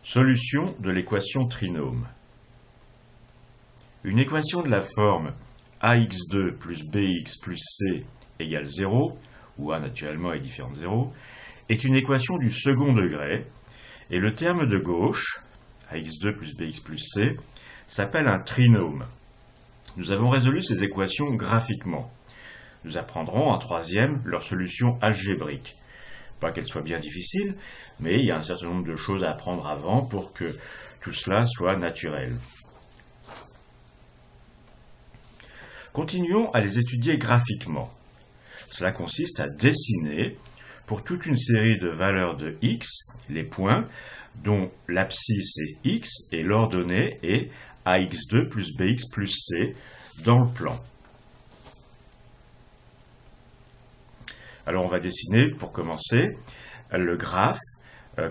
Solution de l'équation trinôme. Une équation de la forme ax2 plus bx plus c égale 0, où a naturellement est différent de 0, est une équation du second degré, et le terme de gauche, ax2 plus bx plus c, s'appelle un trinôme. Nous avons résolu ces équations graphiquement. Nous apprendrons en troisième leur solution algébrique. Pas qu'elle soit bien difficile, mais il y a un certain nombre de choses à apprendre avant pour que tout cela soit naturel. Continuons à les étudier graphiquement. Cela consiste à dessiner, pour toute une série de valeurs de x, les points dont l'abscisse est x et l'ordonnée est ax2 plus bx plus c dans le plan. Alors on va dessiner, pour commencer, le graphe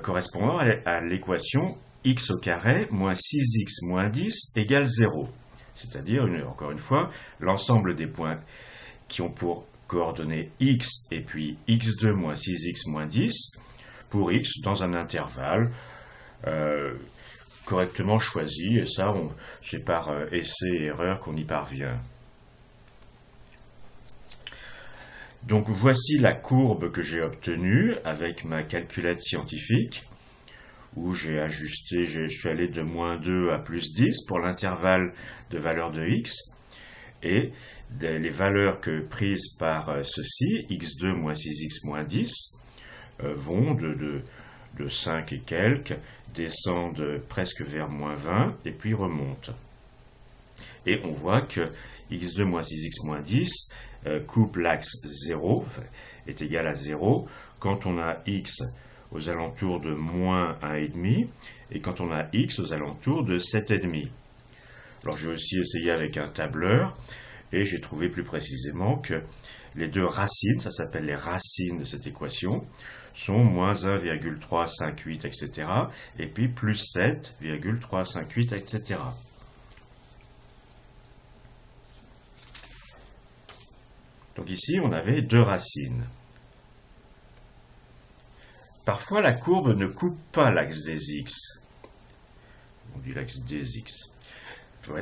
correspondant à l'équation x au carré moins 6x moins 10 égale 0. C'est-à-dire, encore une fois, l'ensemble des points qui ont pour coordonnées x et puis x2 moins 6x moins 10 pour x dans un intervalle correctement choisi. Et ça, c'est par essai et erreur qu'on y parvient. Donc voici la courbe que j'ai obtenue avec ma calculette scientifique, où j'ai ajusté, je suis allé de moins 2 à plus 10 pour l'intervalle de valeur de x, et les valeurs prises par ceci, x2 moins 6x moins 10, vont de 5 et quelques, descendent presque vers moins 20, et puis remontent. Et on voit que x2 moins 6x moins 10 coupe l'axe 0, est égal à 0, quand on a x aux alentours de moins 1,5 et quand on a x aux alentours de 7,5. Alors j'ai aussi essayé avec un tableur et j'ai trouvé plus précisément que les deux racines, ça s'appelle les racines de cette équation, sont moins 1,358, etc. et puis plus 7,358, etc. Donc ici, on avait deux racines. Parfois, la courbe ne coupe pas l'axe des x. On dit l'axe des x.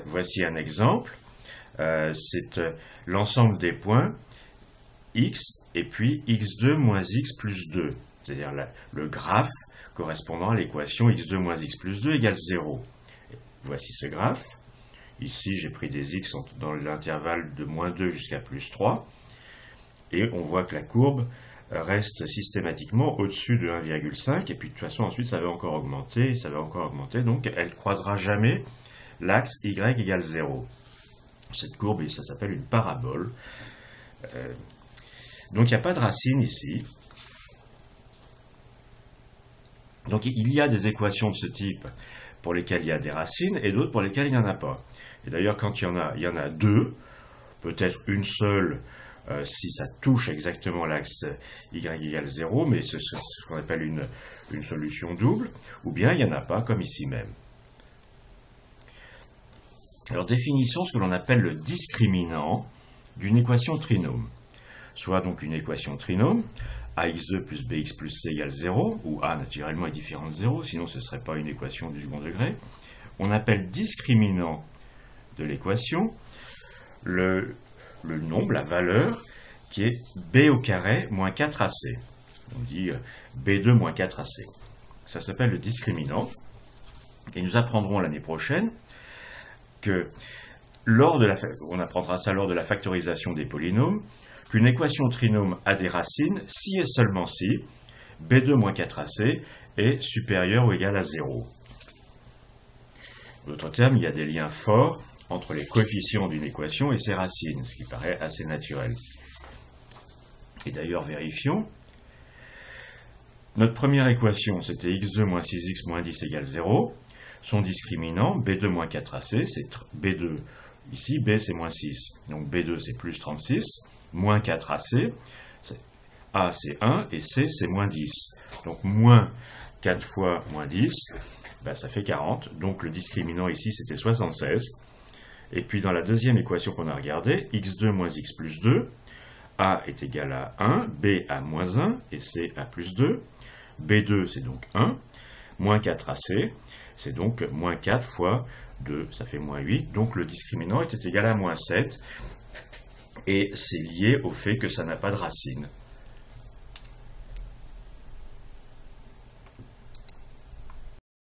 Voici un exemple. C'est l'ensemble des points x et puis x2 moins x plus 2. C'est-à-dire le graphe correspondant à l'équation x2 moins x plus 2 égale 0. Voici ce graphe. Ici, j'ai pris des x dans l'intervalle de moins 2 jusqu'à plus 3. Et on voit que la courbe reste systématiquement au-dessus de 1,5, et puis de toute façon ensuite ça va encore augmenter, donc elle ne croisera jamais l'axe y égale 0. Cette courbe, ça s'appelle une parabole. Donc il n'y a pas de racine ici. Donc il y a des équations de ce type pour lesquelles il y a des racines, et d'autres pour lesquelles il n'y en a pas. Et d'ailleurs quand il y en a deux, peut-être une seule, si ça touche exactement l'axe y égale 0, mais c'est ce qu'on appelle une solution double, ou bien il n'y en a pas, comme ici même. Alors définissons ce que l'on appelle le discriminant d'une équation trinôme. Soit donc une équation trinôme, ax2 plus bx plus c égale 0, où a naturellement est différent de 0, sinon ce ne serait pas une équation du second degré. On appelle discriminant de l'équation le nombre, la valeur, qui est b au carré moins 4ac. On dit b2 moins 4ac. Ça s'appelle le discriminant. Et nous apprendrons l'année prochaine que on apprendra ça lors de la factorisation des polynômes, qu'une équation trinôme a des racines si et seulement si b2 moins 4ac est supérieur ou égal à 0. En d'autres termes, il y a des liens forts entre les coefficients d'une équation et ses racines, ce qui paraît assez naturel. Et d'ailleurs, vérifions. Notre première équation, c'était x2 moins 6x moins 10 égale 0. Son discriminant, b2 moins 4ac, c'est b2. Ici, b c'est moins 6. Donc b2 c'est plus 36. Moins 4ac, a c'est 1 et c c'est moins 10. Donc moins 4 fois moins 10, ça fait 40. Donc le discriminant ici c'était 76. Et puis dans la deuxième équation qu'on a regardée, x2 moins x plus 2, a est égal à 1, b à moins 1 et c à plus 2. b2 c'est donc 1. moins 4ac, c'est donc moins 4 fois 2, ça fait moins 8, donc le discriminant était égal à moins 7, et c'est lié au fait que ça n'a pas de racine.